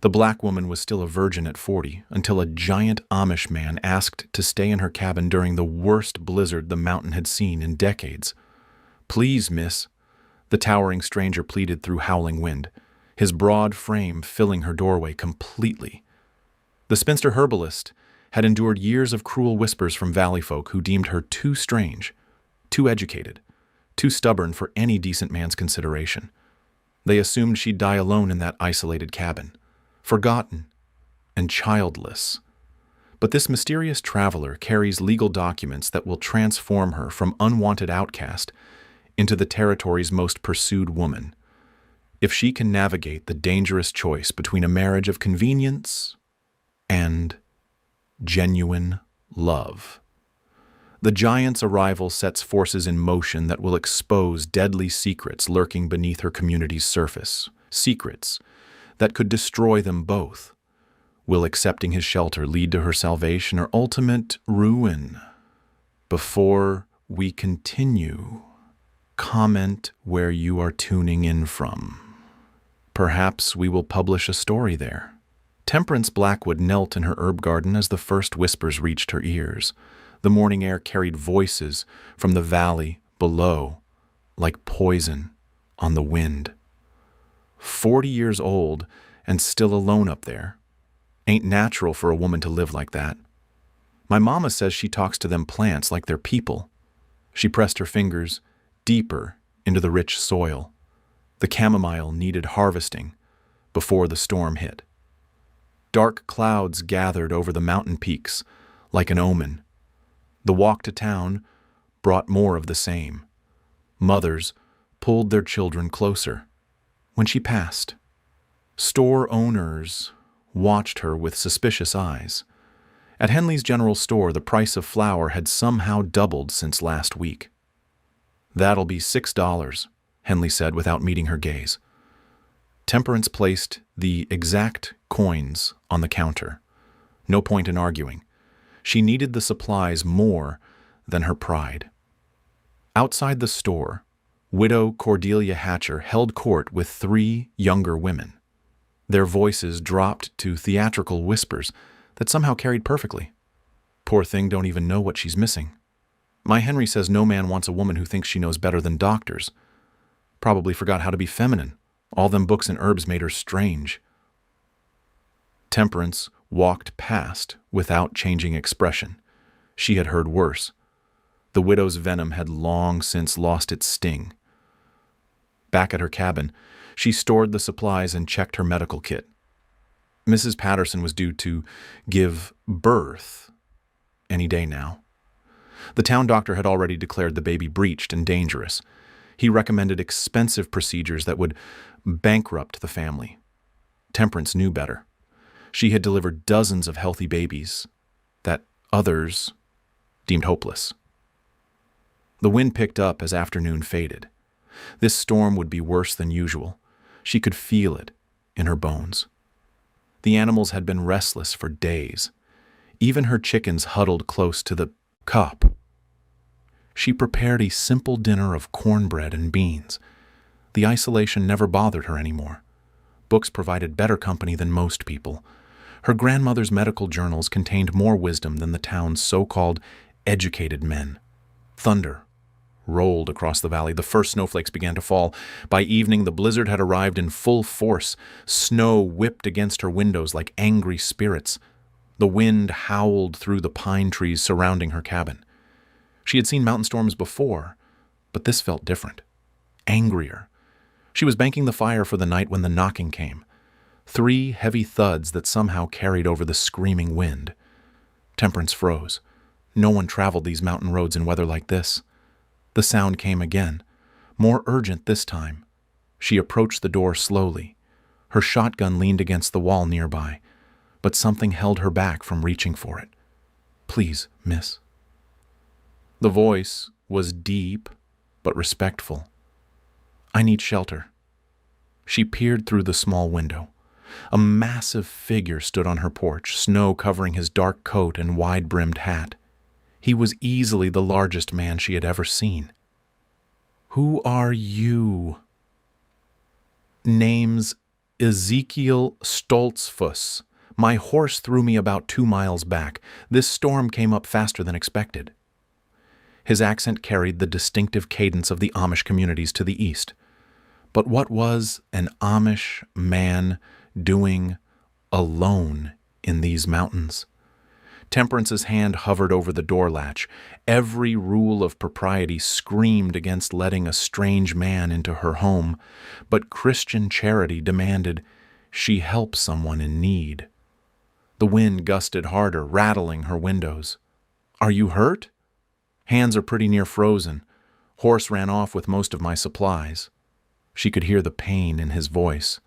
The black woman was still a virgin at 40 until a giant Amish man asked to stay in her cabin during the worst blizzard the mountain had seen in decades. "Please, miss," the towering stranger pleaded through howling wind, his broad frame filling her doorway completely. The spinster herbalist had endured years of cruel whispers from valley folk who deemed her too strange, too educated, too stubborn for any decent man's consideration. They assumed she'd die alone in that isolated cabin, forgotten and childless. But this mysterious traveler carries legal documents that will transform her from unwanted outcast into the territory's most pursued woman, if she can navigate the dangerous choice between a marriage of convenience and genuine love. The giant's arrival sets forces in motion that will expose deadly secrets lurking beneath her community's surface, secrets that could destroy them both. Will accepting his shelter lead to her salvation or ultimate ruin? Before we continue, comment where you are tuning in from. Perhaps we will publish a story there. Temperance Blackwood knelt in her herb garden as the first whispers reached her ears. The morning air carried voices from the valley below, like poison on the wind. 40 years old and still alone up there. Ain't natural for a woman to live like that. My mama says she talks to them plants like they're people. She pressed her fingers deeper into the rich soil. The chamomile needed harvesting before the storm hit. Dark clouds gathered over the mountain peaks like an omen. The walk to town brought more of the same. Mothers pulled their children closer. When she passed, store owners watched her with suspicious eyes. At Henley's General Store, the price of flour had somehow doubled since last week. "That'll be $6, Henley said without meeting her gaze. Temperance placed the exact coins on the counter. No point in arguing. She needed the supplies more than her pride. Outside the store, widow Cordelia Hatcher held court with 3 younger women. Their voices dropped to theatrical whispers that somehow carried perfectly. "Poor thing don't even know what she's missing. My Henry says no man wants a woman who thinks she knows better than doctors. Probably forgot how to be feminine. All them books and herbs made her strange." Temperance walked past without changing expression. She had heard worse. The widow's venom had long since lost its sting. Back at her cabin, she stored the supplies and checked her medical kit. Mrs. Patterson was due to give birth any day now. The town doctor had already declared the baby breached and dangerous. He recommended expensive procedures that would bankrupt the family. Temperance knew better. She had delivered dozens of healthy babies that others deemed hopeless. The wind picked up as afternoon faded. This storm would be worse than usual. She could feel it in her bones. The animals had been restless for days. Even her chickens huddled close to the cup. She prepared a simple dinner of cornbread and beans. The isolation never bothered her anymore. Books provided better company than most people. Her grandmother's medical journals contained more wisdom than the town's so-called educated men. Thunder rolled across the valley. The first snowflakes began to fall. By evening, the blizzard had arrived in full force. Snow whipped against her windows like angry spirits. The wind howled through the pine trees surrounding her cabin. She had seen mountain storms before, but this felt different, angrier. She was banking the fire for the night when the knocking came. 3 heavy thuds that somehow carried over the screaming wind. Temperance froze. No one traveled these mountain roads in weather like this. The sound came again, more urgent this time. She approached the door slowly. Her shotgun leaned against the wall nearby, but something held her back from reaching for it. "Please, miss." The voice was deep but respectful. "I need shelter." She peered through the small window. A massive figure stood on her porch, snow covering his dark coat and wide-brimmed hat. He was easily the largest man she had ever seen. "Who are you?" "Name's Ezekiel Stoltzfus. My horse threw me about 2 miles back. This storm came up faster than expected. His accent carried the distinctive cadence of the Amish communities to the east. But what was an Amish man doing alone in these mountains? Temperance's hand hovered over the door latch. Every rule of propriety screamed against letting a strange man into her home, but Christian charity demanded she help someone in need. The wind gusted harder, rattling her windows. "Are you hurt?" "Hands are pretty near frozen. Horse ran off with most of my supplies." She could hear the pain in his voice.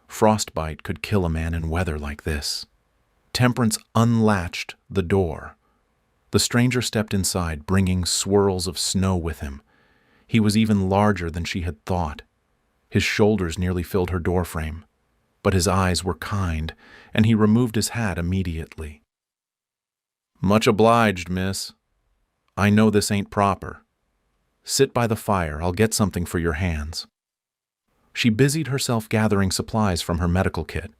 Frostbite could kill a man in weather like this. Temperance unlatched the door. The stranger stepped inside, bringing swirls of snow with him. He was even larger than she had thought. His shoulders nearly filled her doorframe. But his eyes were kind, and he removed his hat immediately. "Much obliged, miss. I know this ain't proper. Sit by the fire. I'll get something for your hands." She busied herself gathering supplies from her medical kit.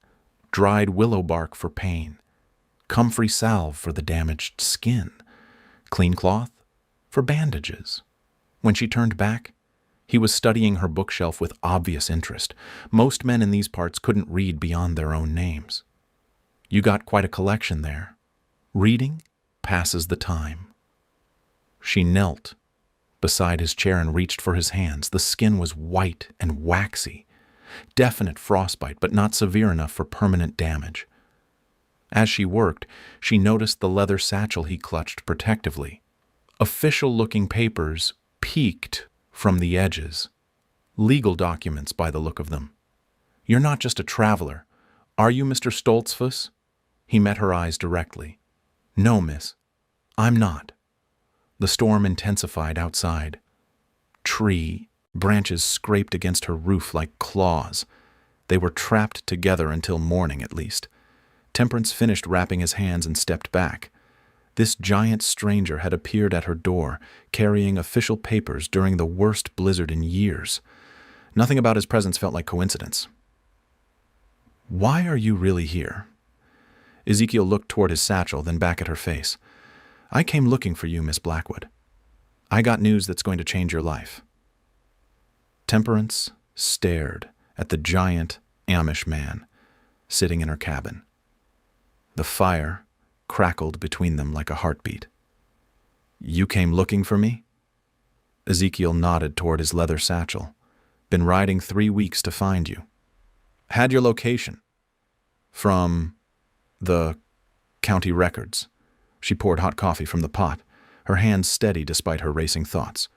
Dried willow bark for pain, comfrey salve for the damaged skin, clean cloth for bandages. When she turned back, he was studying her bookshelf with obvious interest. Most men in these parts couldn't read beyond their own names. "You got quite a collection there. Reading passes the time." She knelt beside his chair and reached for his hands. The skin was white and waxy. Definite frostbite, but not severe enough for permanent damage. As she worked, she noticed the leather satchel he clutched protectively. Official-looking papers peeked from the edges. Legal documents by the look of them. "You're not just a traveler. Are you Mr. Stoltzfus?" He met her eyes directly. "No, miss. I'm not." The storm intensified outside. Tree branches scraped against her roof like claws. They were trapped together until morning, at least. Temperance finished wrapping his hands and stepped back. This giant stranger had appeared at her door, carrying official papers during the worst blizzard in years. Nothing about his presence felt like coincidence. "Why are you really here?" Ezekiel looked toward his satchel, then back at her face. "I came looking for you, Miss Blackwood. I got news that's going to change your life." Temperance stared at the giant Amish man sitting in her cabin. The fire crackled between them like a heartbeat. "You came looking for me?" Ezekiel nodded toward his leather satchel. "Been riding 3 weeks to find you. Had your location. From the county records." She poured hot coffee from the pot, her hands steady despite her racing thoughts.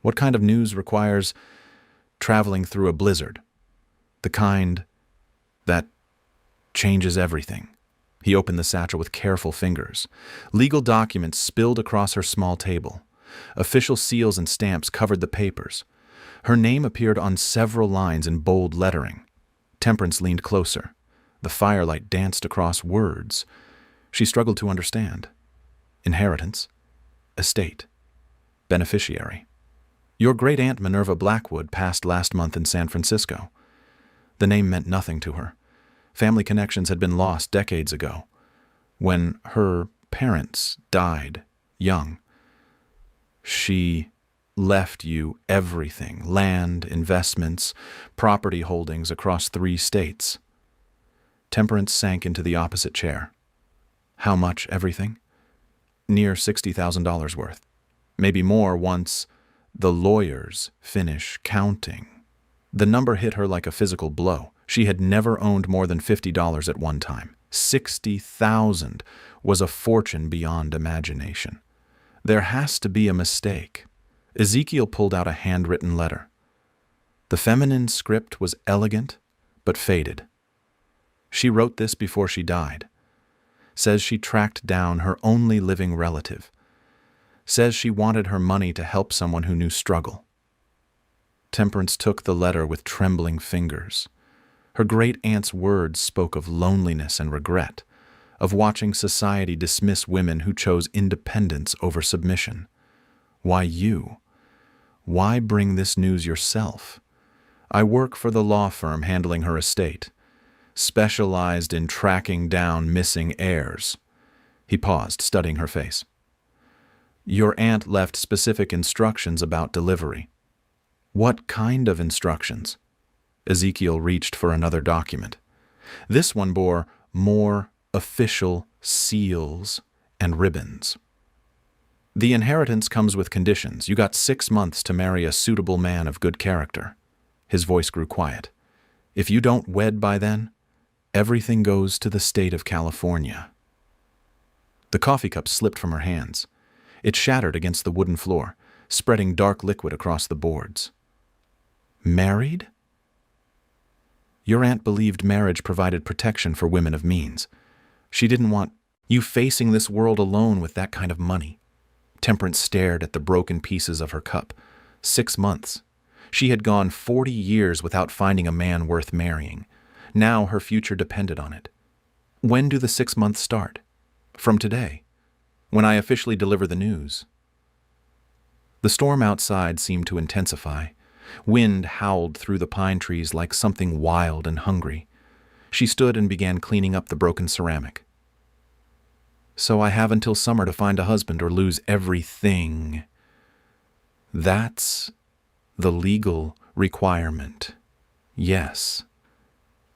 "What kind of news requires traveling through a blizzard? The kind that changes everything." He opened the satchel with careful fingers. Legal documents spilled across her small table. Official seals and stamps covered the papers. Her name appeared on several lines in bold lettering. Temperance leaned closer. The firelight danced across words. She struggled to understand. Inheritance, estate, beneficiary. "Your great-aunt Minerva Blackwood passed last month in San Francisco." The name meant nothing to her. Family connections had been lost decades ago, when her parents died young. "She left you everything, land, investments, property holdings across 3 states. Temperance sank into the opposite chair. "How much everything?" "Near $60,000 worth. Maybe more once the lawyers finish counting." The number hit her like a physical blow. She had never owned more than $50 at one time. 60,000 was a fortune beyond imagination. There has to be a mistake. Ezekiel pulled out a handwritten letter. The feminine script was elegant but faded. She wrote this before she died. Says she tracked down her only living relative. Says she wanted her money to help someone who knew struggle. Temperance took the letter with trembling fingers. Her great-aunt's words spoke of loneliness and regret, of watching society dismiss women who chose independence over submission. "Why you? Why bring this news yourself? I work for the law firm handling her estate. specialized in tracking down missing heirs. He paused, studying her face. Your aunt left specific instructions about delivery. What kind of instructions? Ezekiel reached for another document. This one bore more official seals and ribbons. The inheritance comes with conditions. You got 6 months to marry a suitable man of good character. His voice grew quiet. If you don't wed by then, everything goes to the state of California. The coffee cup slipped from her hands. It shattered against the wooden floor, spreading dark liquid across the boards. Married? Your aunt believed marriage provided protection for women of means. She didn't want you facing this world alone with that kind of money. Temperance stared at the broken pieces of her cup. 6 months. She had gone 40 years without finding a man worth marrying. Now her future depended on it. When do the 6 months start? From today, when I officially deliver the news. The storm outside seemed to intensify. Wind howled through the pine trees like something wild and hungry. She stood and began cleaning up the broken ceramic. So I have until summer to find a husband or lose everything. That's the legal requirement. Yes.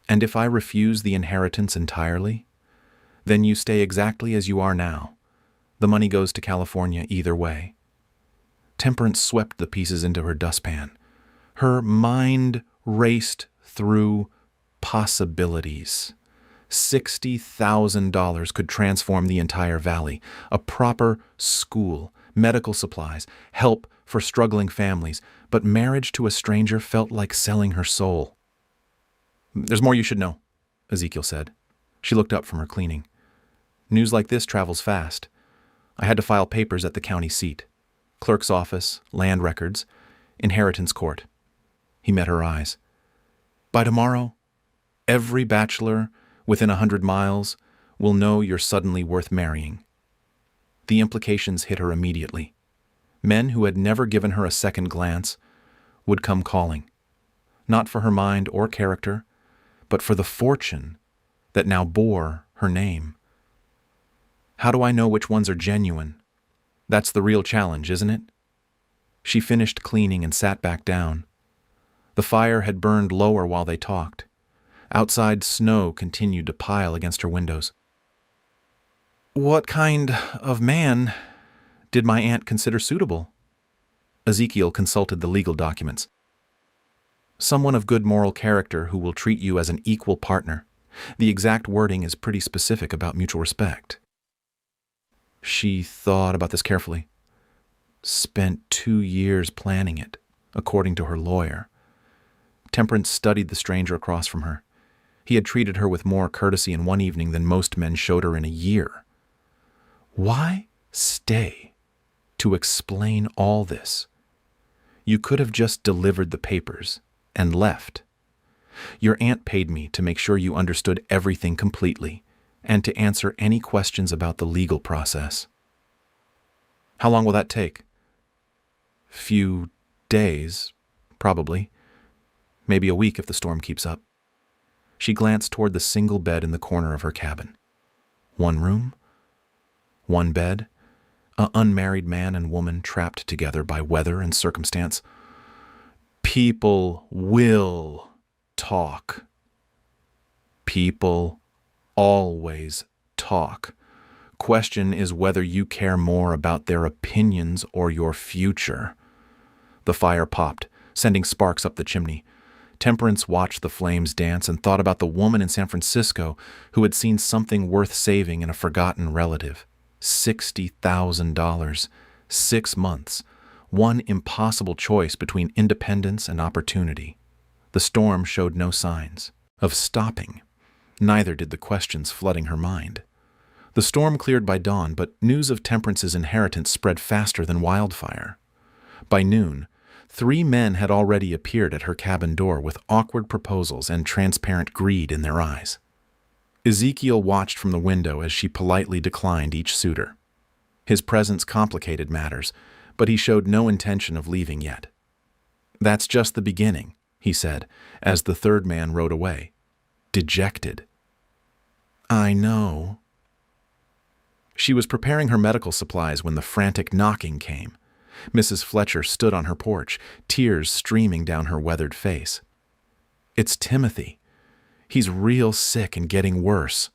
And if I refuse the inheritance entirely, then you stay exactly as you are now. The money goes to California either way. Temperance swept the pieces into her dustpan. Her mind raced through possibilities. $60,000 could transform the entire valley. A proper school, medical supplies, help for struggling families. But marriage to a stranger felt like selling her soul. There's more you should know, Ezekiel said. She looked up from her cleaning. News like this travels fast. I had to file papers at the county seat. Clerk's office, land records, inheritance court. He met her eyes. By tomorrow, every bachelor within 100 miles will know you're suddenly worth marrying. The implications hit her immediately. Men who had never given her a second glance would come calling, not for her mind or character, but for the fortune that now bore her name. How do I know which ones are genuine? That's the real challenge, isn't it? She finished cleaning and sat back down. The fire had burned lower while they talked. Outside snow continued to pile against her windows. What kind of man did my aunt consider suitable? Ezekiel consulted the legal documents. Someone of good moral character who will treat you as an equal partner. The exact wording is pretty specific about mutual respect. She thought about this carefully. Spent 2 years planning it, according to her lawyer. Temperance studied the stranger across from her. He had treated her with more courtesy in one evening than most men showed her in a year. Why stay to explain all this? You could have just delivered the papers and left. Your aunt paid me to make sure you understood everything completely and to answer any questions about the legal process. How long will that take? Few days, probably. Maybe a week if the storm keeps up. She glanced toward the single bed in the corner of her cabin. 1 room, 1 bed, an unmarried man and woman trapped together by weather and circumstance. People will talk. People always talk. Question is whether you care more about their opinions or your future. The fire popped, sending sparks up the chimney. Temperance watched the flames dance and thought about the woman in San Francisco who had seen something worth saving in a forgotten relative. $60,000. 6 months. One impossible choice between independence and opportunity. The storm showed no signs of stopping. Neither did the questions flooding her mind. The storm cleared by dawn, but news of Temperance's inheritance spread faster than wildfire. By noon, 3 men had already appeared at her cabin door with awkward proposals and transparent greed in their eyes. Ezekiel watched from the window as she politely declined each suitor. His presence complicated matters, but he showed no intention of leaving yet. That's just the beginning, he said, as the 3rd man rode away. dejected. "I know." She was preparing her medical supplies when the frantic knocking came. Mrs. Fletcher stood on her porch, tears streaming down her weathered face. "It's Timothy. He's real sick and getting worse."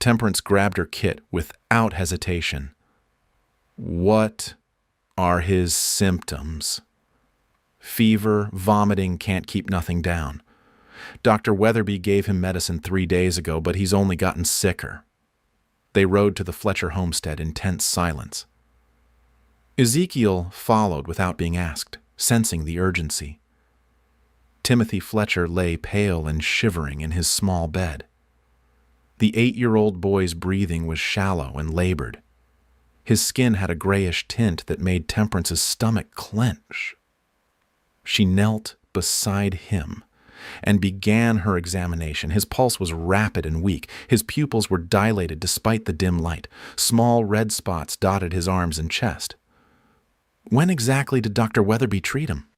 Temperance grabbed her kit without hesitation. "What are his symptoms?" "Fever, vomiting, can't keep nothing down. Dr. Weatherby gave him medicine 3 days ago, but he's only gotten sicker." They rode to the Fletcher homestead in tense silence. Ezekiel followed without being asked, sensing the urgency. Timothy Fletcher lay pale and shivering in his small bed. The 8-year-old boy's breathing was shallow and labored. His skin had a grayish tint that made Temperance's stomach clench. She knelt beside him and began her examination. His pulse was rapid and weak. His pupils were dilated despite the dim light. Small red spots dotted his arms and chest. When exactly did Dr. Weatherby treat him?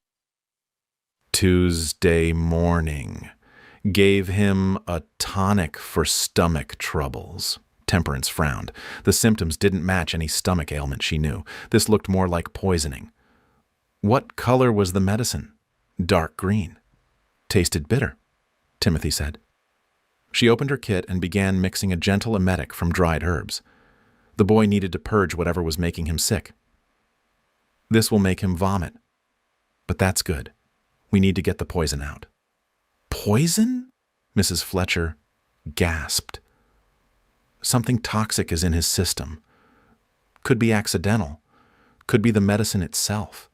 "Tuesday morning. Gave him a tonic for stomach troubles." Temperance frowned. The symptoms didn't match any stomach ailment she knew. This looked more like poisoning. "What color was the medicine?" "Dark green." "Tasted bitter," Timothy said. She opened her kit and began mixing a gentle emetic from dried herbs. The boy needed to purge whatever was making him sick. "This will make him vomit. But that's good. We need to get the poison out." "Poison?" Mrs. Fletcher gasped. "Something toxic is in his system. Could be accidental. Could be the medicine itself."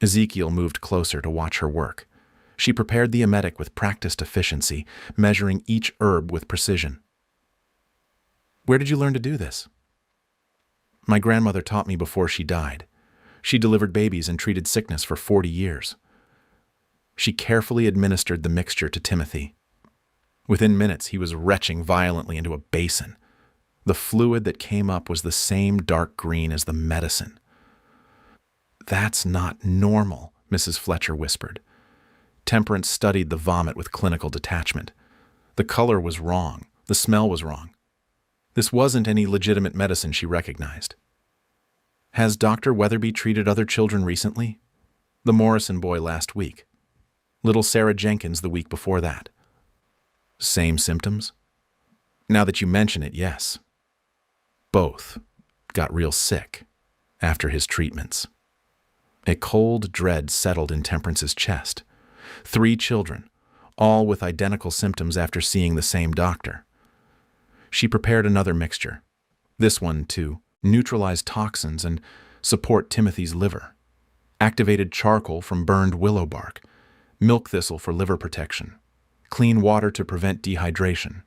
Ezekiel moved closer to watch her work. She prepared the emetic with practiced efficiency, measuring each herb with precision. "Where did you learn to do this?" "My grandmother taught me before she died. She delivered babies and treated sickness for 40 years. She carefully administered the mixture to Timothy. Within minutes, he was retching violently into a basin. The fluid that came up was the same dark green as the medicine. "That's not normal," Mrs. Fletcher whispered. Temperance studied the vomit with clinical detachment. The color was wrong. The smell was wrong. This wasn't any legitimate medicine she recognized. "Has Dr. Weatherby treated other children recently?" "The Morrison boy last week. Little Sarah Jenkins the week before that." "Same symptoms?" "Now that you mention it, yes. Both got real sick after his treatments." A cold dread settled in Temperance's chest. 3 children, all with identical symptoms after seeing the same doctor. She prepared another mixture, this one to neutralize toxins and support Timothy's liver. Activated charcoal from burned willow bark, milk thistle for liver protection, clean water to prevent dehydration.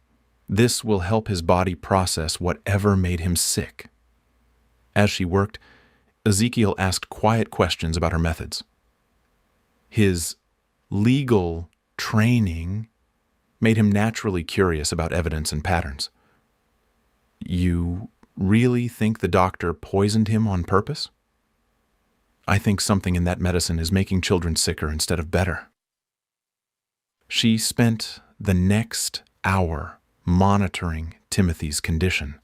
This will help his body process whatever made him sick. As she worked, Ezekiel asked quiet questions about her methods. His legal training made him naturally curious about evidence and patterns. "You really think the doctor poisoned him on purpose?" "I think something in that medicine is making children sicker instead of better." She spent the next hour monitoring Timothy's condition.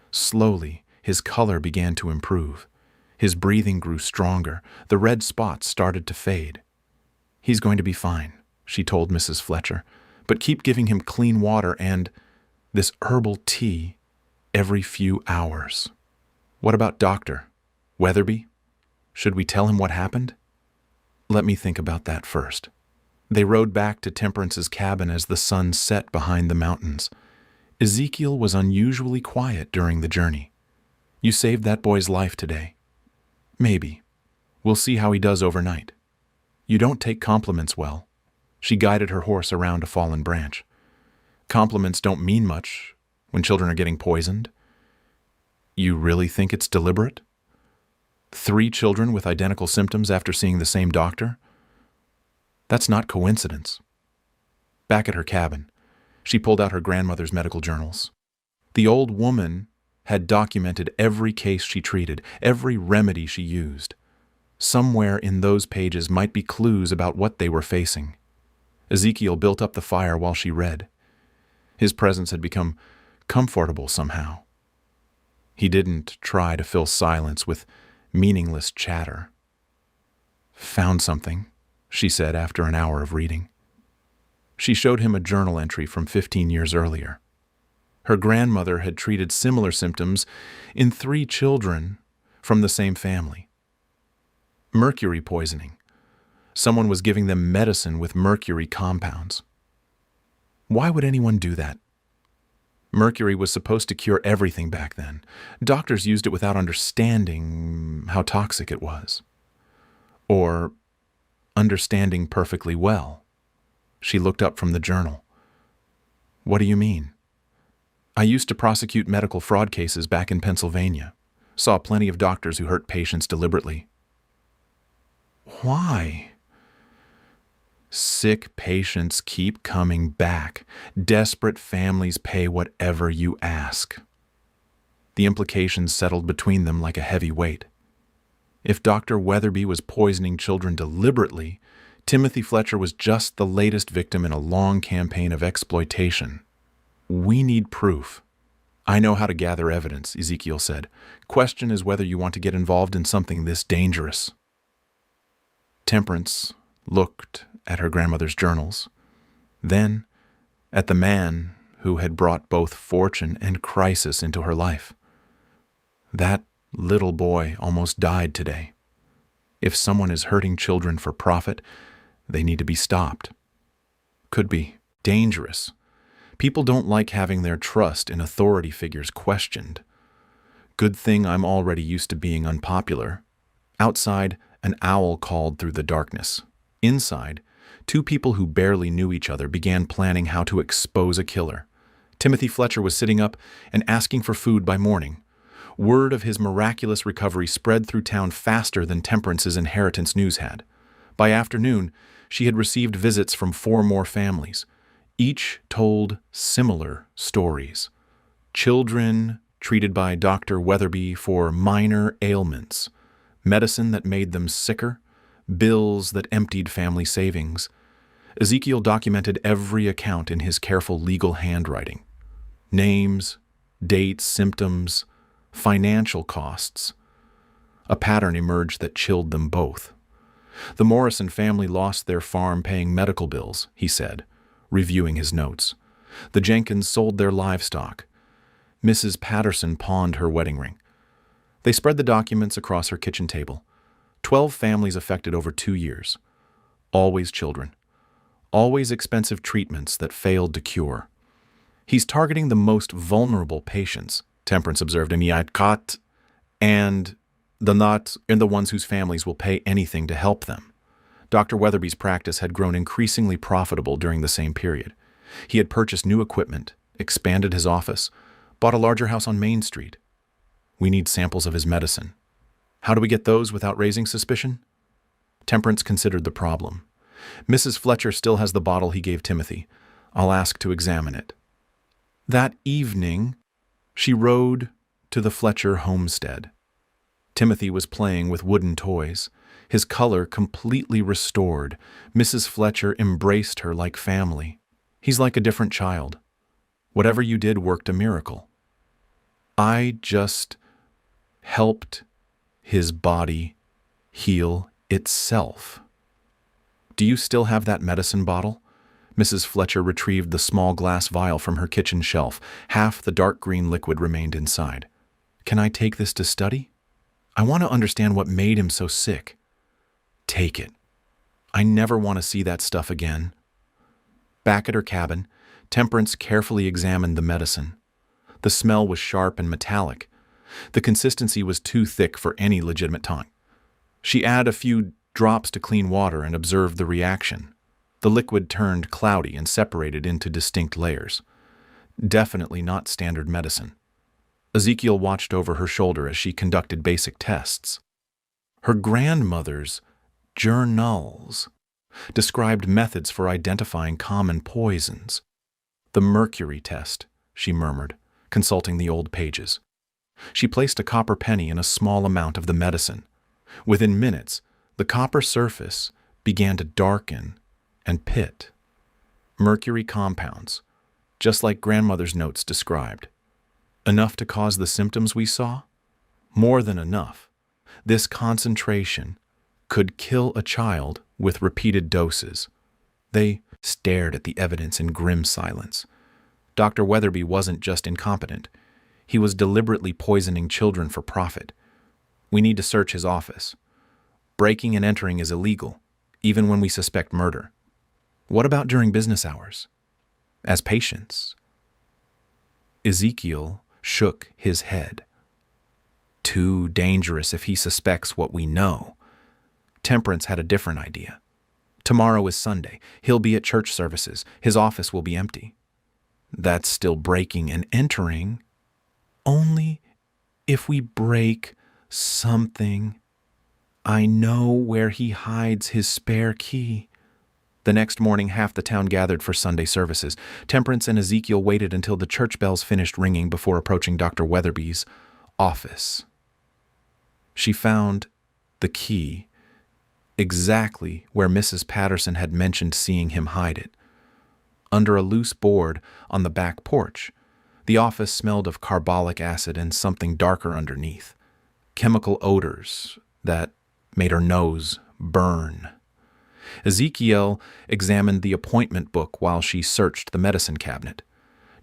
Slowly, his color began to improve. His breathing grew stronger. The red spots started to fade. "He's going to be fine," she told Mrs. Fletcher, "but keep giving him clean water and this herbal tea every few hours." "What about Dr. Weatherby? Should we tell him what happened?" "Let me think about that first." They rode back to Temperance's cabin as the sun set behind the mountains. Ezekiel was unusually quiet during the journey. "You saved that boy's life today." "Maybe. We'll see how he does overnight." "You don't take compliments well." She guided her horse around a fallen branch. "Compliments don't mean much when children are getting poisoned." "You really think it's deliberate? 3 children with identical symptoms after seeing the same doctor? That's not coincidence." Back at her cabin, she pulled out her grandmother's medical journals. The old woman had documented every case she treated, every remedy she used. Somewhere in those pages might be clues about what they were facing. Ezekiel built up the fire while she read. His presence had become comfortable somehow. He didn't try to fill silence with meaningless chatter. "Found something," she said after an hour of reading. She showed him a journal entry from 15 years earlier. Her grandmother had treated similar symptoms in 3 children from the same family. Mercury poisoning. Someone was giving them medicine with mercury compounds. Why would anyone do that? Mercury was supposed to cure everything back then. Doctors used it without understanding how toxic it was. Or understanding perfectly well. She looked up from the journal. "What do you mean?" "I used to prosecute medical fraud cases back in Pennsylvania. Saw plenty of doctors who hurt patients deliberately." "Why?" "Sick patients keep coming back. Desperate families pay whatever you ask." The implications settled between them like a heavy weight. If Dr. Weatherby was poisoning children deliberately, Timothy Fletcher was just the latest victim in a long campaign of exploitation. "We need proof." "I know how to gather evidence," Ezekiel said. "Question is whether you want to get involved in something this dangerous." Temperance looked at her grandmother's journals, then at the man who had brought both fortune and crisis into her life. That little boy almost died today. If someone is hurting children for profit, they need to be stopped. Could be dangerous. People don't like having their trust in authority figures questioned. Good thing I'm already used to being unpopular. Outside, an owl called through the darkness. Inside, 2 people who barely knew each other began planning how to expose a killer. Timothy Fletcher was sitting up and asking for food by morning. Word of his miraculous recovery spread through town faster than Temperance's inheritance news had. By afternoon, she had received visits from 4 more families. Each told similar stories. Children treated by Dr. Weatherby for minor ailments, medicine that made them sicker, bills that emptied family savings. Ezekiel documented every account in his careful legal handwriting. Names, dates, symptoms, financial costs. A pattern emerged that chilled them both. The Morrison family lost their farm paying medical bills, he said, reviewing his notes. The Jenkins sold their livestock. Mrs. Patterson pawned her wedding ring. They spread the documents across her kitchen table. 12 families affected over 2 years. Always children. Always expensive treatments that failed to cure. "He's targeting the most vulnerable patients," Temperance observed, and the ones whose families will pay anything to help them. Dr. Weatherby's practice had grown increasingly profitable during the same period. He had purchased new equipment, expanded his office, bought a larger house on Main Street. "We need samples of his medicine. How do we get those without raising suspicion?" Temperance considered the problem. "Mrs. Fletcher still has the bottle he gave Timothy. I'll ask to examine it." That evening, she rode to the Fletcher homestead. Timothy was playing with wooden toys, his color completely restored. Mrs. Fletcher embraced her like family. "He's like a different child. Whatever you did worked a miracle. I just helped his body heal itself." "Do you still have that medicine bottle?" Mrs. Fletcher retrieved the small glass vial from her kitchen shelf. Half the dark green liquid remained inside. "Can I take this to study? I want to understand what made him so sick." "Take it. I never want to see that stuff again." Back at her cabin, Temperance carefully examined the medicine. The smell was sharp and metallic. The consistency was too thick for any legitimate tongue. She added a few drops to clean water and observed the reaction. The liquid turned cloudy and separated into distinct layers. Definitely not standard medicine. Ezekiel watched over her shoulder as she conducted basic tests. Her grandmother's journals described methods for identifying common poisons. "The mercury test," she murmured, consulting the old pages. She placed a copper penny in a small amount of the medicine. Within minutes, the copper surface began to darken and pit. Mercury compounds, just like grandmother's notes described. Enough to cause the symptoms we saw? More than enough. This concentration could kill a child with repeated doses. They stared at the evidence in grim silence. Dr. Weatherby wasn't just incompetent. He was deliberately poisoning children for profit. We need to search his office. Breaking and entering is illegal, even when we suspect murder. What about during business hours? As patients? Ezekiel shook his head. Too dangerous if he suspects what we know. Temperance had a different idea. Tomorrow is Sunday. He'll be at church services. His office will be empty. That's still breaking and entering. Only if we break something. I know where he hides his spare key. The next morning, half the town gathered for Sunday services. Temperance and Ezekiel waited until the church bells finished ringing before approaching Dr. Weatherby's office. She found the key exactly where Mrs. Patterson had mentioned seeing him hide it. Under a loose board on the back porch, the office smelled of carbolic acid and something darker underneath, chemical odors that made her nose burn. Ezekiel examined the appointment book while she searched the medicine cabinet.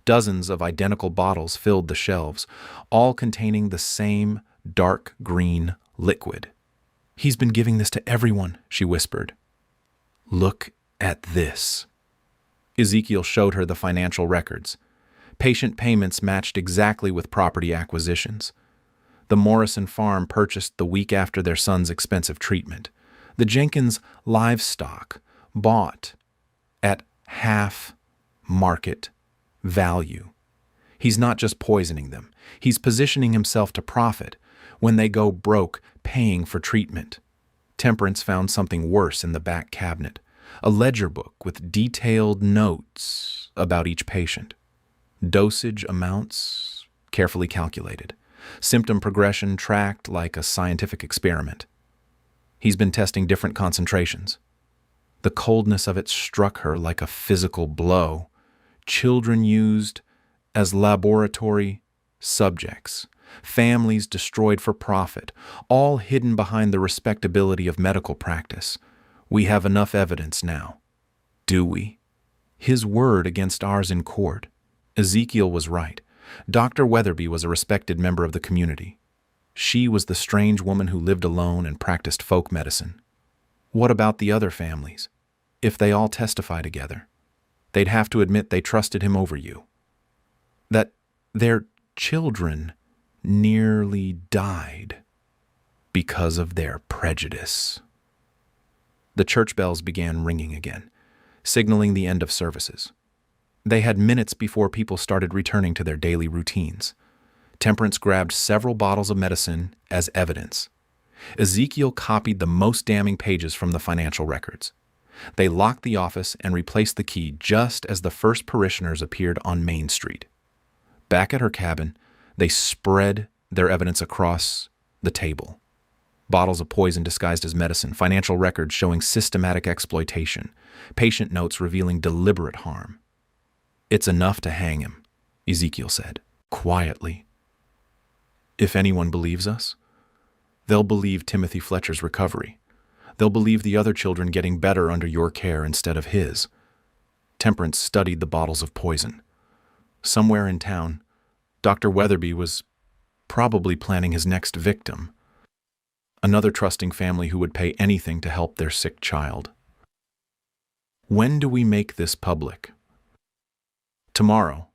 Dozens of identical bottles filled the shelves, all containing the same dark green liquid. "He's been giving this to everyone," she whispered. "Look at this." Ezekiel showed her the financial records. Patient payments matched exactly with property acquisitions. The Morrison farm purchased the week after their son's expensive treatment. The Jenkins livestock bought at half market value. He's not just poisoning them. He's positioning himself to profit when they go broke paying for treatment. Temperance found something worse in the back cabinet, a ledger book with detailed notes about each patient. Dosage amounts carefully calculated. Symptom progression tracked like a scientific experiment. He's been testing different concentrations. The coldness of it struck her like a physical blow. Children used as laboratory subjects. Families destroyed for profit, all hidden behind the respectability of medical practice. We have enough evidence now. Do we? His word against ours in court. Ezekiel was right. Dr. Weatherby was a respected member of the community. She was the strange woman who lived alone and practiced folk medicine. What about the other families? If they all testify together, they'd have to admit they trusted him over you. That their children nearly died because of their prejudice. The church bells began ringing again, signaling the end of services. They had minutes before people started returning to their daily routines. Temperance grabbed several bottles of medicine as evidence. Ezekiel copied the most damning pages from the financial records. They locked the office and replaced the key just as the first parishioners appeared on Main Street. Back at her cabin, they spread their evidence across the table. Bottles of poison disguised as medicine, financial records showing systematic exploitation, patient notes revealing deliberate harm. "It's enough to hang him," Ezekiel said, quietly. "If anyone believes us, they'll believe Timothy Fletcher's recovery. They'll believe the other children getting better under your care instead of his." Temperance studied the bottles of poison. Somewhere in town, Dr. Weatherby was probably planning his next victim. Another trusting family who would pay anything to help their sick child. When do we make this public? Tomorrow.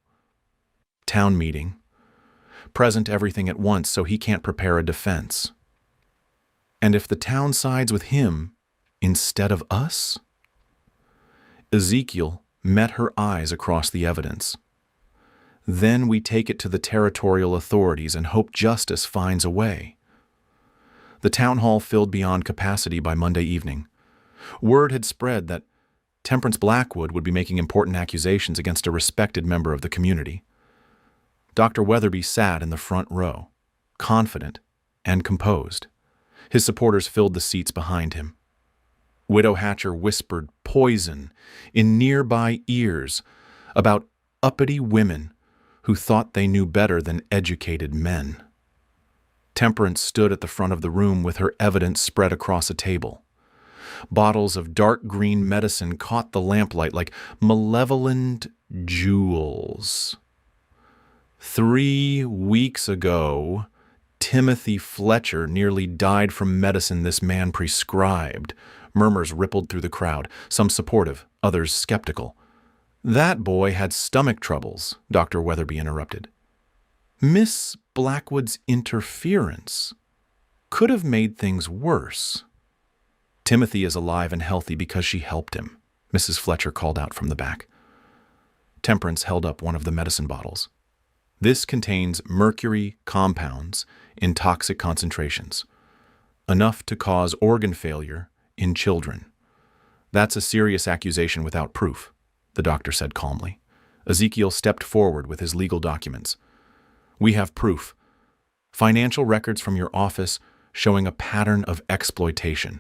Town meeting. Present everything at once so he can't prepare a defense. And if the town sides with him instead of us? Ezekiel met her eyes across the evidence. Then we take it to the territorial authorities and hope justice finds a way. The town hall filled beyond capacity by Monday evening. Word had spread that Temperance Blackwood would be making important accusations against a respected member of the community. Dr. Weatherby sat in the front row, confident and composed. His supporters filled the seats behind him. Widow Hatcher whispered poison in nearby ears about uppity women who thought they knew better than educated men. Temperance stood at the front of the room with her evidence spread across a table. Bottles of dark green medicine caught the lamplight like malevolent jewels. 3 weeks ago, Timothy Fletcher nearly died from medicine this man prescribed. Murmurs rippled through the crowd, some supportive, others skeptical. That boy had stomach troubles, Dr. Weatherby interrupted. Miss Blackwood's interference could have made things worse. Timothy is alive and healthy because she helped him, Mrs. Fletcher called out from the back. Temperance held up one of the medicine bottles. This contains mercury compounds in toxic concentrations, enough to cause organ failure in children. That's a serious accusation without proof, the doctor said calmly. Ezekiel stepped forward with his legal documents. We have proof. Financial records from your office showing a pattern of exploitation.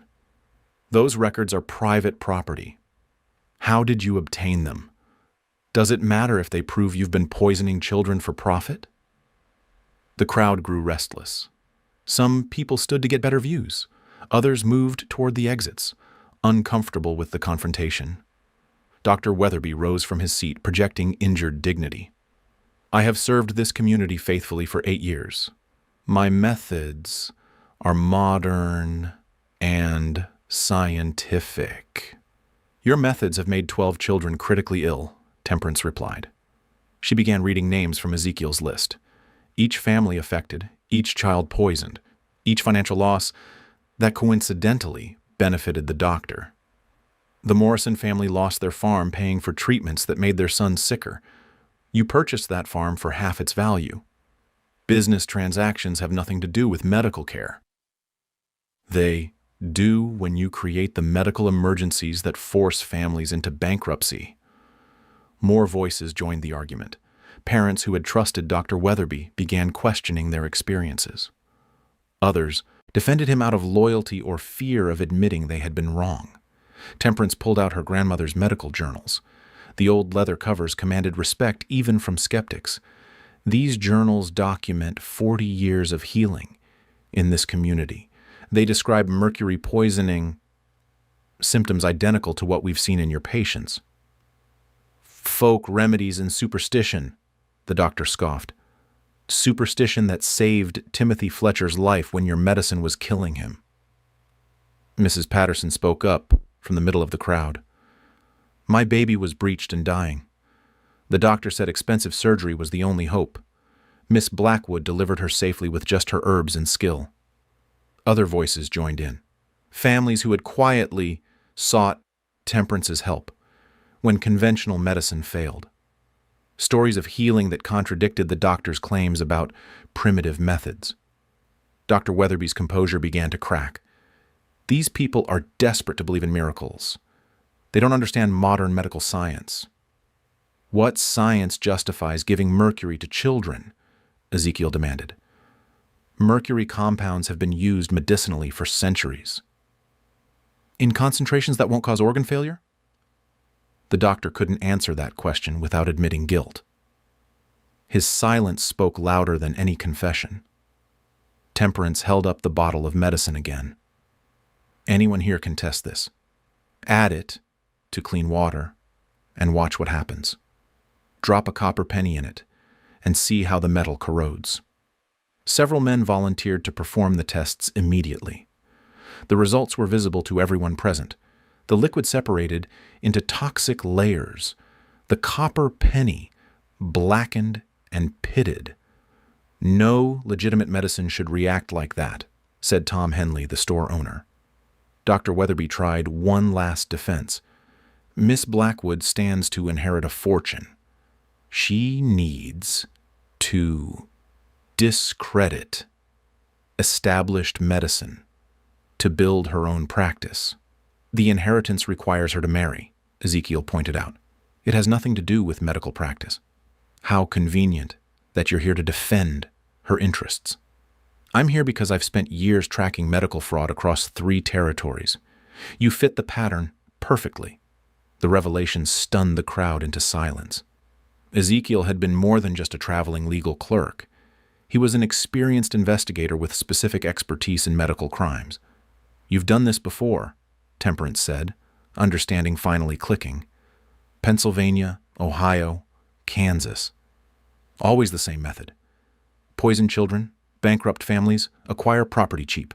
Those records are private property. How did you obtain them? Does it matter if they prove you've been poisoning children for profit? The crowd grew restless. Some people stood to get better views. Others moved toward the exits, uncomfortable with the confrontation. Dr. Weatherby rose from his seat, projecting injured dignity. I have served this community faithfully for 8 years. My methods are modern and scientific. Your methods have made 12 children critically ill, Temperance replied. She began reading names from Ezekiel's list. Each family affected, each child poisoned, each financial loss that coincidentally benefited the doctor. The Morrison family lost their farm paying for treatments that made their son sicker. You purchased that farm for half its value. Business transactions have nothing to do with medical care. They do when you create the medical emergencies that force families into bankruptcy. More voices joined the argument. Parents who had trusted Dr. Weatherby began questioning their experiences. Others defended him out of loyalty or fear of admitting they had been wrong. Temperance pulled out her grandmother's medical journals. The old leather covers commanded respect even from skeptics. These journals document 40 years of healing in this community. They describe mercury poisoning symptoms identical to what we've seen in your patients. Folk remedies and superstition, the doctor scoffed. Superstition that saved Timothy Fletcher's life when your medicine was killing him. Mrs. Patterson spoke up from the middle of the crowd. My baby was breached and dying. The doctor said expensive surgery was the only hope. Miss Blackwood delivered her safely with just her herbs and skill. Other voices joined in. Families who had quietly sought Temperance's help when conventional medicine failed. Stories of healing that contradicted the doctor's claims about primitive methods. Dr. Weatherby's composure began to crack. These people are desperate to believe in miracles. They don't understand modern medical science. What science justifies giving mercury to children? Ezekiel demanded. Mercury compounds have been used medicinally for centuries. In concentrations that won't cause organ failure? The doctor couldn't answer that question without admitting guilt. His silence spoke louder than any confession. Temperance held up the bottle of medicine again. Anyone here can test this. Add it to clean water and watch what happens. Drop a copper penny in it and see how the metal corrodes. Several men volunteered to perform the tests immediately. The results were visible to everyone present. The liquid separated into toxic layers. The copper penny blackened and pitted. No legitimate medicine should react like that, said Tom Henley, the store owner. Dr. Weatherby tried one last defense. Miss Blackwood stands to inherit a fortune. She needs to discredit established medicine to build her own practice. The inheritance requires her to marry, Ezekiel pointed out. It has nothing to do with medical practice. How convenient that you're here to defend her interests. I'm here because I've spent years tracking medical fraud across 3 territories. You fit the pattern perfectly. The revelation stunned the crowd into silence. Ezekiel had been more than just a traveling legal clerk. He was an experienced investigator with specific expertise in medical crimes. "You've done this before," Temperance said, understanding finally clicking. "Pennsylvania, Ohio, Kansas. Always the same method. Poison children, bankrupt families, acquire property cheap."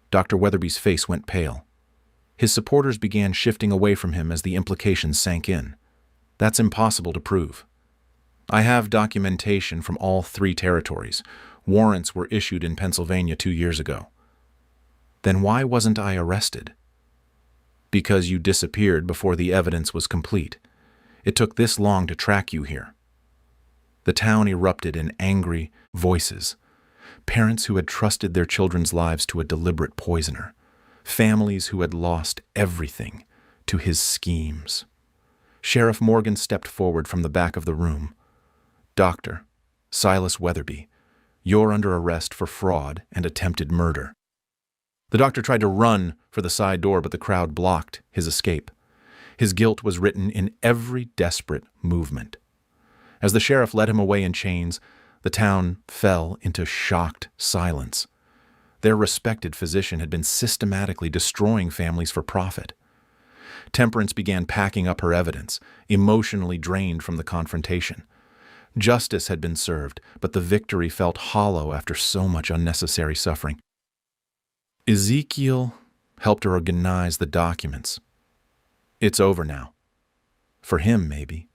Dr. Weatherby's face went pale. His supporters began shifting away from him as the implications sank in. "That's impossible to prove." "I have documentation from all 3 territories. Warrants were issued in Pennsylvania 2 years ago." "Then why wasn't I arrested?" "Because you disappeared before the evidence was complete. It took this long to track you here." The town erupted in angry voices. Parents who had trusted their children's lives to a deliberate poisoner. Families who had lost everything to his schemes. Sheriff Morgan stepped forward from the back of the room. "Dr. Silas Weatherby, you're under arrest for fraud and attempted murder." The doctor tried to run for the side door, but the crowd blocked his escape. His guilt was written in every desperate movement. As the sheriff led him away in chains, the town fell into shocked silence. Their respected physician had been systematically destroying families for profit. Temperance began packing up her evidence, emotionally drained from the confrontation. Justice had been served, but the victory felt hollow after so much unnecessary suffering. Ezekiel helped her organize the documents. It's over now. For him, maybe.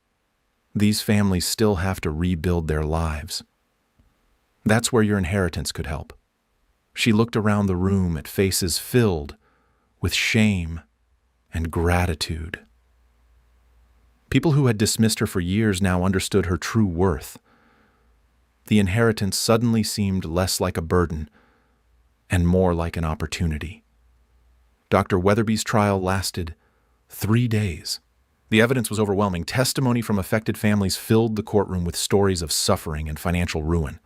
These families still have to rebuild their lives. That's where your inheritance could help. She looked around the room at faces filled with shame and gratitude. People who had dismissed her for years now understood her true worth. The inheritance suddenly seemed less like a burden and more like an opportunity. Dr. Weatherby's trial lasted 3 days. The evidence was overwhelming. Testimony from affected families filled the courtroom with stories of suffering and financial ruin.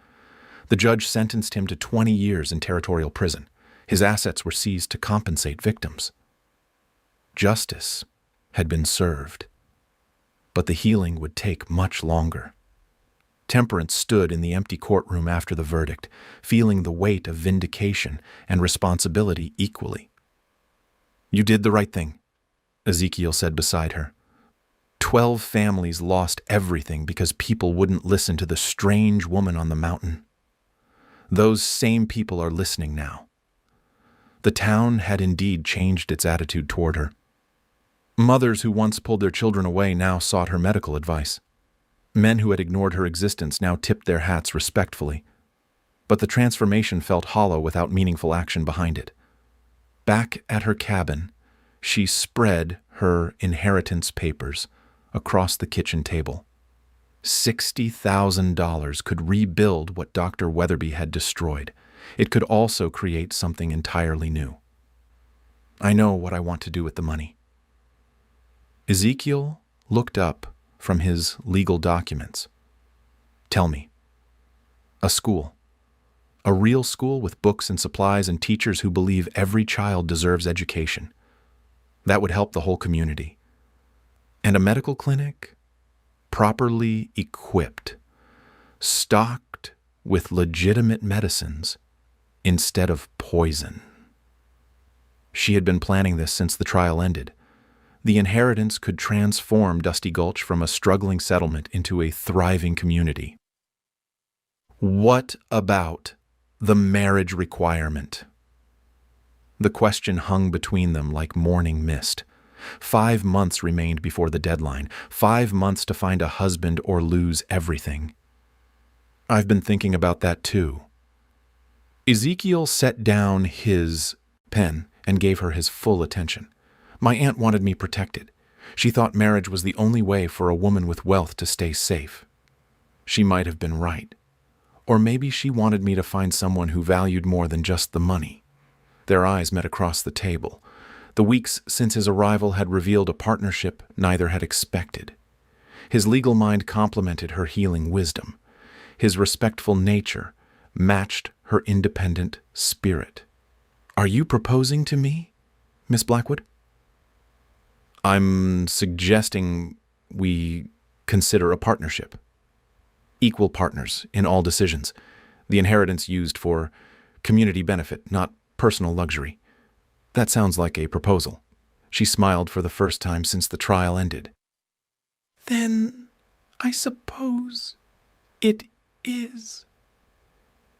The judge sentenced him to 20 years in territorial prison. His assets were seized to compensate victims. Justice had been served, but the healing would take much longer. Temperance stood in the empty courtroom after the verdict, feeling the weight of vindication and responsibility equally. "You did the right thing," Ezekiel said beside her. 12 families lost everything because people wouldn't listen to the strange woman on the mountain. Those same people are listening now. The town had indeed changed its attitude toward her. Mothers who once pulled their children away now sought her medical advice. Men who had ignored her existence now tipped their hats respectfully. But the transformation felt hollow without meaningful action behind it. Back at her cabin, she spread her inheritance papers across the kitchen table. $60,000 could rebuild what Dr. Weatherby had destroyed. It could also create something entirely new. "I know what I want to do with the money." Ezekiel looked up from his legal documents. "Tell me." "A school. A real school with books and supplies and teachers who believe every child deserves education. That would help the whole community. And a medical clinic, properly equipped, stocked with legitimate medicines instead of poison." She had been planning this since the trial ended. The inheritance could transform Dusty Gulch from a struggling settlement into a thriving community. What about the marriage requirement? The question hung between them like morning mist. 5 months remained before the deadline. 5 months to find a husband or lose everything. "I've been thinking about that too." Ezekiel set down his pen and gave her his full attention. "My aunt wanted me protected. She thought marriage was the only way for a woman with wealth to stay safe. She might have been right. Or maybe she wanted me to find someone who valued more than just the money." Their eyes met across the table. The weeks since his arrival had revealed a partnership neither had expected. His legal mind complemented her healing wisdom. His respectful nature matched her independent spirit. "Are you proposing to me, Miss Blackwood?" "I'm suggesting we consider a partnership. Equal partners in all decisions. The inheritance used for community benefit, not personal luxury. That sounds like a proposal. She smiled for the first time since the trial ended. Then I suppose it is.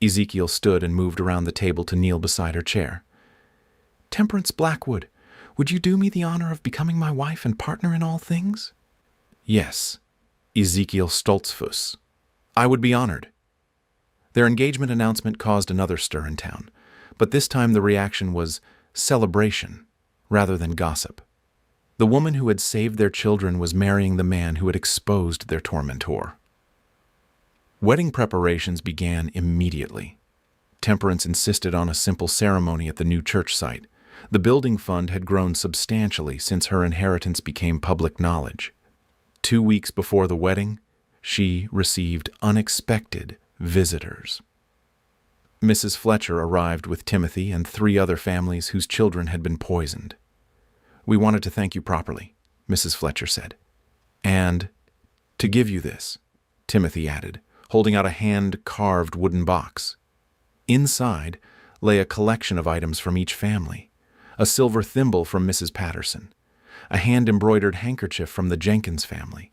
Ezekiel stood and moved around the table to kneel beside her chair. Temperance Blackwood, would you do me the honor of becoming my wife and partner in all things? Yes, Ezekiel Stoltzfus. I would be honored. Their engagement announcement caused another stir in town, but this time the reaction was celebration rather than gossip. The woman who had saved their children was marrying the man who had exposed their tormentor. Wedding preparations began immediately. Temperance insisted on a simple ceremony at the new church site. The building fund had grown substantially since her inheritance became public knowledge. 2 weeks before the wedding, she received unexpected visitors. Mrs. Fletcher arrived with Timothy and 3 other families whose children had been poisoned. We wanted to thank you properly, Mrs. Fletcher said. And to give you this, Timothy added, holding out a hand-carved wooden box. Inside lay a collection of items from each family, a silver thimble from Mrs. Patterson, a hand-embroidered handkerchief from the Jenkins family,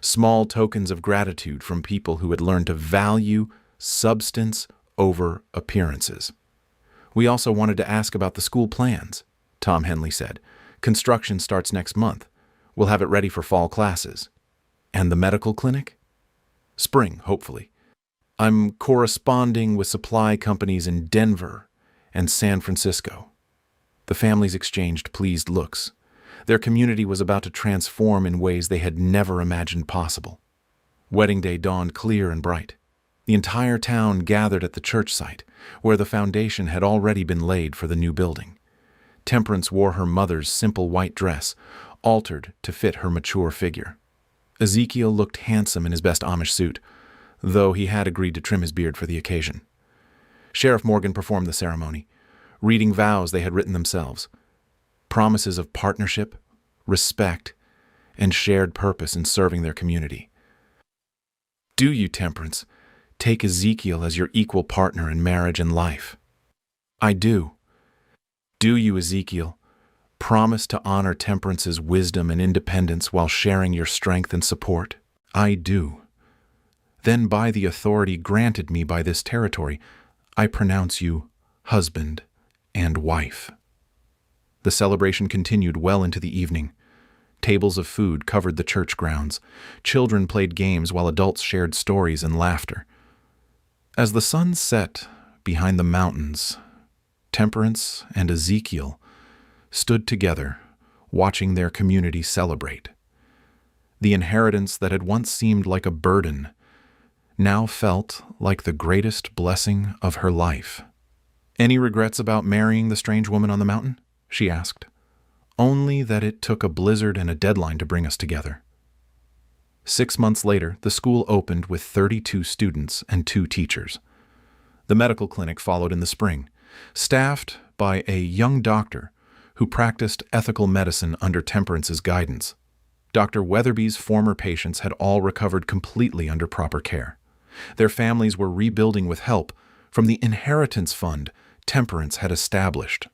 small tokens of gratitude from people who had learned to value substance over appearances. We also wanted to ask about the school plans, Tom Henley said. Construction starts next month. We'll have it ready for fall classes. And the medical clinic? Spring, hopefully. I'm corresponding with supply companies in Denver and San Francisco. The families exchanged pleased looks. Their community was about to transform in ways they had never imagined possible. Wedding day dawned clear and bright. The entire town gathered at the church site, where the foundation had already been laid for the new building. Temperance wore her mother's simple white dress, altered to fit her mature figure. Ezekiel looked handsome in his best Amish suit, though he had agreed to trim his beard for the occasion. Sheriff Morgan performed the ceremony, reading vows they had written themselves, promises of partnership, respect, and shared purpose in serving their community. Do you, Temperance, take Ezekiel as your equal partner in marriage and life? I do. Do you, Ezekiel, promise to honor Temperance's wisdom and independence while sharing your strength and support? I do. Then by the authority granted me by this territory, I pronounce you husband and wife. The celebration continued well into the evening. Tables of food covered the church grounds. Children played games while adults shared stories and laughter. As the sun set behind the mountains, Temperance and Ezekiel stood together, watching their community celebrate. The inheritance that had once seemed like a burden now felt like the greatest blessing of her life. Any regrets about marrying the strange woman on the mountain? She asked. Only that it took a blizzard and a deadline to bring us together. 6 months later, the school opened with 32 students and 2 teachers. The medical clinic followed in the spring, staffed by a young doctor who practiced ethical medicine under Temperance's guidance. Dr. Weatherby's former patients had all recovered completely under proper care. Their families were rebuilding with help from the inheritance fund Temperance had established.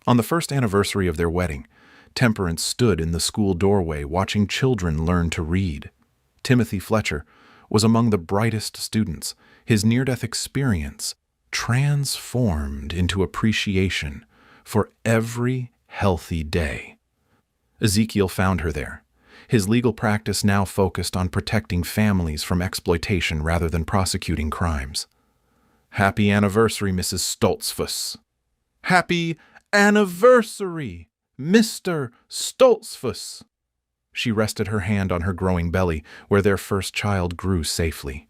On the first anniversary of their wedding, Temperance stood in the school doorway watching children learn to read. Timothy Fletcher was among the brightest students, his near-death experience transformed into appreciation for every healthy day. Ezekiel found her there, his legal practice now focused on protecting families from exploitation rather than prosecuting crimes. Happy anniversary, Mrs. Stoltzfus. Happy anniversary, Mr. Stoltzfus. She rested her hand on her growing belly, where their first child grew safely.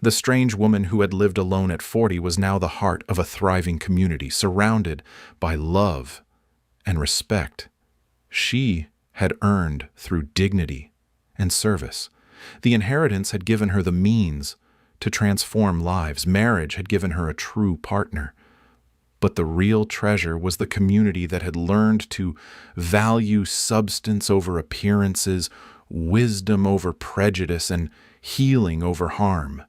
The strange woman who had lived alone at 40 was now the heart of a thriving community, surrounded by love and respect she had earned through dignity and service. The inheritance had given her the means to transform lives. Marriage had given her a true partner. But the real treasure was the community that had learned to value substance over appearances, wisdom over prejudice and healing over harm.